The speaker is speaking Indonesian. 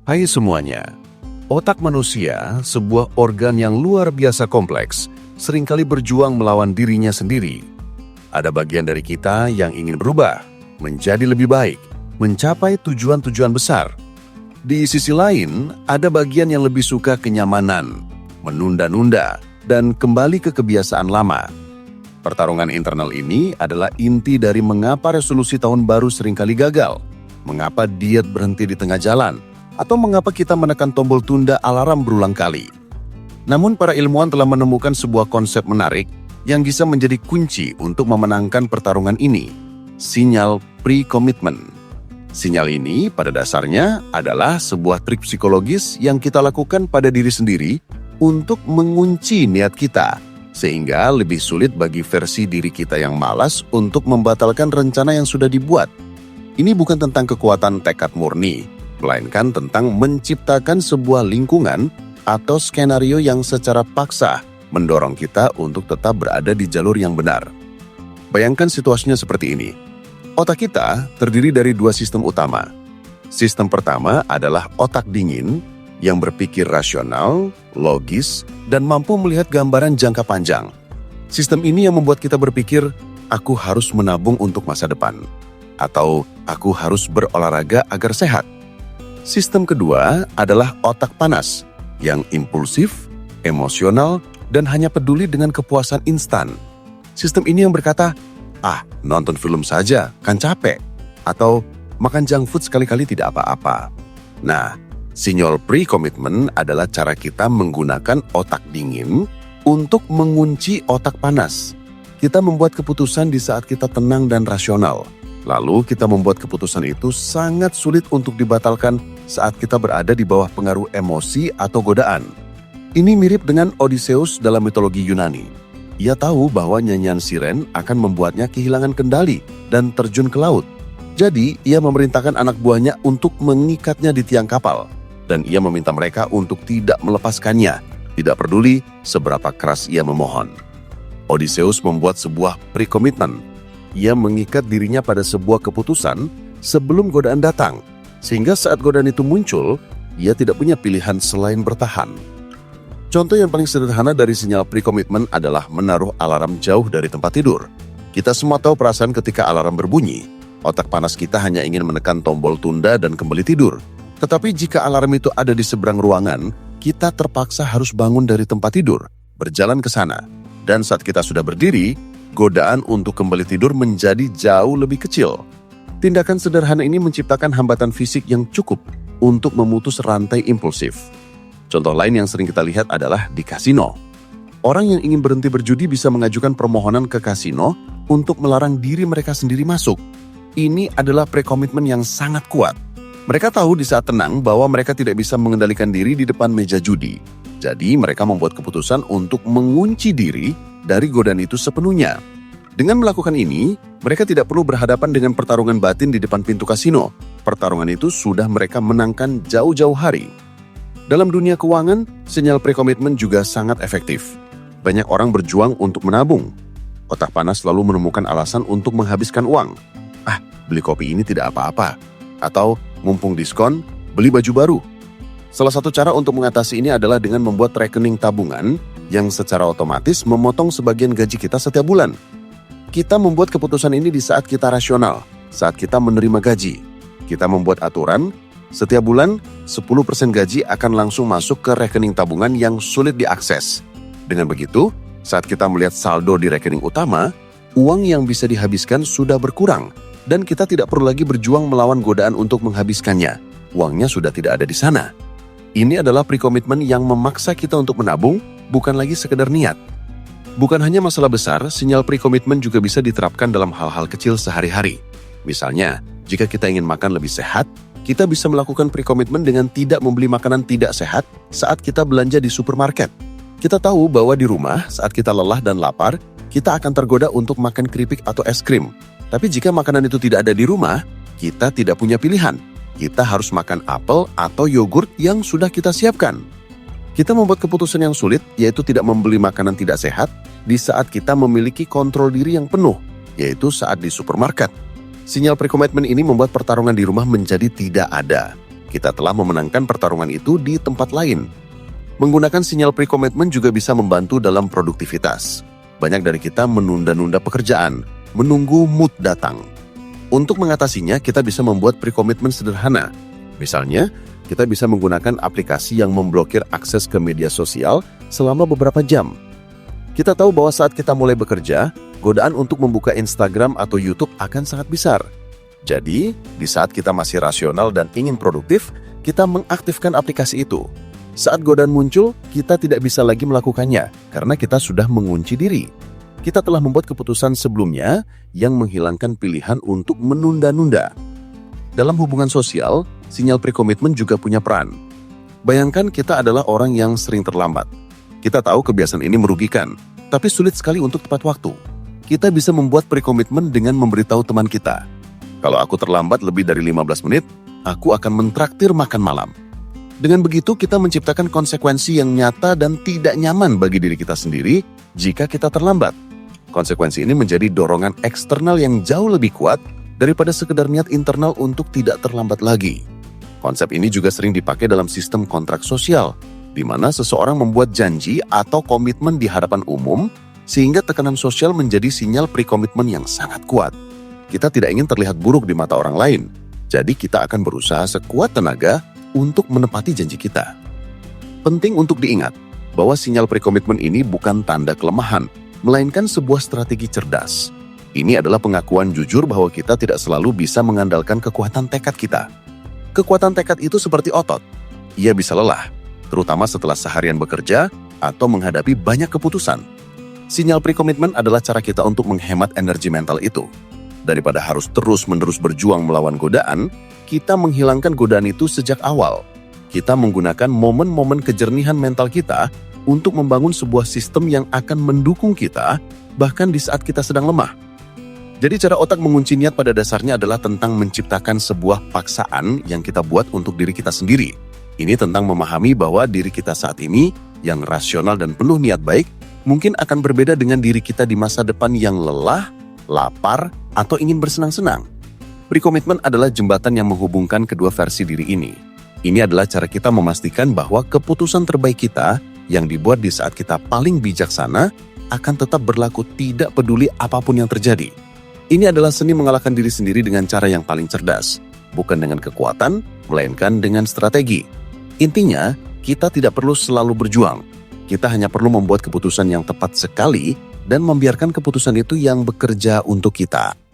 Hai semuanya, otak manusia, sebuah organ yang luar biasa kompleks, seringkali berjuang melawan dirinya sendiri. Ada bagian dari kita yang ingin berubah, menjadi lebih baik, mencapai tujuan-tujuan besar. Di sisi lain, ada bagian yang lebih suka kenyamanan, menunda-nunda, dan kembali ke kebiasaan lama. Pertarungan internal ini adalah inti dari mengapa resolusi tahun baru seringkali gagal, mengapa diet berhenti di tengah jalan, atau mengapa kita menekan tombol tunda alarm berulang kali. Namun para ilmuwan telah menemukan sebuah konsep menarik yang bisa menjadi kunci untuk memenangkan pertarungan ini, sinyal pre-commitment. Sinyal ini pada dasarnya adalah sebuah trik psikologis yang kita lakukan pada diri sendiri untuk mengunci niat kita, sehingga lebih sulit bagi versi diri kita yang malas untuk membatalkan rencana yang sudah dibuat. Ini bukan tentang kekuatan tekad murni, melainkan tentang menciptakan sebuah lingkungan atau skenario yang secara paksa mendorong kita untuk tetap berada di jalur yang benar. Bayangkan situasinya seperti ini. Otak kita terdiri dari dua sistem utama. Sistem pertama adalah otak dingin yang berpikir rasional, logis, dan mampu melihat gambaran jangka panjang. Sistem ini yang membuat kita berpikir, aku harus menabung untuk masa depan, atau aku harus berolahraga agar sehat. Sistem kedua adalah otak panas, yang impulsif, emosional, dan hanya peduli dengan kepuasan instan. Sistem ini yang berkata, nonton film saja, kan capek. Atau, makan junk food sekali-kali tidak apa-apa. Nah, sinyal pre-commitment adalah cara kita menggunakan otak dingin untuk mengunci otak panas. Kita membuat keputusan di saat kita tenang dan rasional. Lalu kita membuat keputusan itu sangat sulit untuk dibatalkan saat kita berada di bawah pengaruh emosi atau godaan. Ini mirip dengan Odysseus dalam mitologi Yunani. Ia tahu bahwa nyanyian siren akan membuatnya kehilangan kendali dan terjun ke laut. Jadi, ia memerintahkan anak buahnya untuk mengikatnya di tiang kapal. Dan ia meminta mereka untuk tidak melepaskannya, tidak peduli seberapa keras ia memohon. Odysseus membuat sebuah pre-commitment. Ia mengikat dirinya pada sebuah keputusan sebelum godaan datang, sehingga saat godaan itu muncul, ia tidak punya pilihan selain bertahan. Contoh yang paling sederhana dari sinyal pre-commitment adalah menaruh alarm jauh dari tempat tidur. Kita semua tahu perasaan ketika alarm berbunyi. Otak panas kita hanya ingin menekan tombol tunda dan kembali tidur. Tetapi jika alarm itu ada di seberang ruangan, kita terpaksa harus bangun dari tempat tidur, berjalan ke sana. Dan saat kita sudah berdiri, godaan untuk kembali tidur menjadi jauh lebih kecil. Tindakan sederhana ini menciptakan hambatan fisik yang cukup untuk memutus rantai impulsif. Contoh lain yang sering kita lihat adalah di kasino. Orang yang ingin berhenti berjudi bisa mengajukan permohonan ke kasino untuk melarang diri mereka sendiri masuk. Ini adalah pre-commitment yang sangat kuat. Mereka tahu di saat tenang bahwa mereka tidak bisa mengendalikan diri di depan meja judi. Jadi mereka membuat keputusan untuk mengunci diri dari godaan itu sepenuhnya. Dengan melakukan ini, mereka tidak perlu berhadapan dengan pertarungan batin di depan pintu kasino. Pertarungan itu sudah mereka menangkan jauh-jauh hari. Dalam dunia keuangan, sinyal pre-commitment juga sangat efektif. Banyak orang berjuang untuk menabung. Otak panas selalu menemukan alasan untuk menghabiskan uang. Beli kopi ini tidak apa-apa. Atau, mumpung diskon, beli baju baru. Salah satu cara untuk mengatasi ini adalah dengan membuat rekening tabungan yang secara otomatis memotong sebagian gaji kita setiap bulan. Kita membuat keputusan ini di saat kita rasional, saat kita menerima gaji. Kita membuat aturan, setiap bulan 10% gaji akan langsung masuk ke rekening tabungan yang sulit diakses. Dengan begitu, saat kita melihat saldo di rekening utama, uang yang bisa dihabiskan sudah berkurang dan kita tidak perlu lagi berjuang melawan godaan untuk menghabiskannya. Uangnya sudah tidak ada di sana. Ini adalah pre-commitment yang memaksa kita untuk menabung, bukan lagi sekedar niat. Bukan hanya masalah besar, sinyal pre-commitment juga bisa diterapkan dalam hal-hal kecil sehari-hari. Misalnya, jika kita ingin makan lebih sehat, kita bisa melakukan pre-commitment dengan tidak membeli makanan tidak sehat saat kita belanja di supermarket. Kita tahu bahwa di rumah, saat kita lelah dan lapar, kita akan tergoda untuk makan keripik atau es krim. Tapi jika makanan itu tidak ada di rumah, kita tidak punya pilihan. Kita harus makan apel atau yogurt yang sudah kita siapkan. Kita membuat keputusan yang sulit, yaitu tidak membeli makanan tidak sehat, di saat kita memiliki kontrol diri yang penuh, yaitu saat di supermarket. Sinyal pre-commitment ini membuat pertarungan di rumah menjadi tidak ada. kita telah memenangkan pertarungan itu di tempat lain. Menggunakan sinyal pre-commitment juga bisa membantu dalam produktivitas. Banyak dari kita menunda-nunda pekerjaan, menunggu mood datang. Untuk mengatasinya, kita bisa membuat pre-commitment sederhana. Misalnya, kita bisa menggunakan aplikasi yang memblokir akses ke media sosial selama beberapa jam. Kita tahu bahwa saat kita mulai bekerja, godaan untuk membuka Instagram atau YouTube akan sangat besar. Jadi, di saat kita masih rasional dan ingin produktif, kita mengaktifkan aplikasi itu. Saat godaan muncul, kita tidak bisa lagi melakukannya karena kita sudah mengunci diri. Kita telah membuat keputusan sebelumnya yang menghilangkan pilihan untuk menunda-nunda. Dalam hubungan sosial, sinyal pre-commitment juga punya peran. Bayangkan kita adalah orang yang sering terlambat. Kita tahu kebiasaan ini merugikan, tapi sulit sekali untuk tepat waktu. Kita bisa membuat pre-commitment dengan memberitahu teman kita, kalau aku terlambat lebih dari 15 menit, aku akan mentraktir makan malam. Dengan begitu, kita menciptakan konsekuensi yang nyata dan tidak nyaman bagi diri kita sendiri jika kita terlambat. Konsekuensi ini menjadi dorongan eksternal yang jauh lebih kuat daripada sekedar niat internal untuk tidak terlambat lagi. Konsep ini juga sering dipakai dalam sistem kontrak sosial, di mana seseorang membuat janji atau komitmen di hadapan umum, sehingga tekanan sosial menjadi sinyal pre-commitment yang sangat kuat. Kita tidak ingin terlihat buruk di mata orang lain, jadi kita akan berusaha sekuat tenaga untuk menepati janji kita. Penting untuk diingat bahwa sinyal pre-commitment ini bukan tanda kelemahan, melainkan sebuah strategi cerdas. Ini adalah pengakuan jujur bahwa kita tidak selalu bisa mengandalkan kekuatan tekad kita. Kekuatan tekad itu seperti otot. Ia bisa lelah, terutama setelah seharian bekerja atau menghadapi banyak keputusan. Sinyal pre-commitment adalah cara kita untuk menghemat energi mental itu. Daripada harus terus-menerus berjuang melawan godaan, kita menghilangkan godaan itu sejak awal. Kita menggunakan momen-momen kejernihan mental kita untuk membangun sebuah sistem yang akan mendukung kita, bahkan di saat kita sedang lemah. Jadi cara otak mengunci niat pada dasarnya adalah tentang menciptakan sebuah paksaan yang kita buat untuk diri kita sendiri. Ini tentang memahami bahwa diri kita saat ini, yang rasional dan penuh niat baik, mungkin akan berbeda dengan diri kita di masa depan yang lelah, lapar, atau ingin bersenang-senang. Pre-commitment adalah jembatan yang menghubungkan kedua versi diri ini. Ini adalah cara kita memastikan bahwa keputusan terbaik kita yang dibuat di saat kita paling bijaksana akan tetap berlaku tidak peduli apapun yang terjadi. Ini adalah seni mengalahkan diri sendiri dengan cara yang paling cerdas, bukan dengan kekuatan, melainkan dengan strategi. Intinya, kita tidak perlu selalu berjuang. Kita hanya perlu membuat keputusan yang tepat sekali dan membiarkan keputusan itu yang bekerja untuk kita.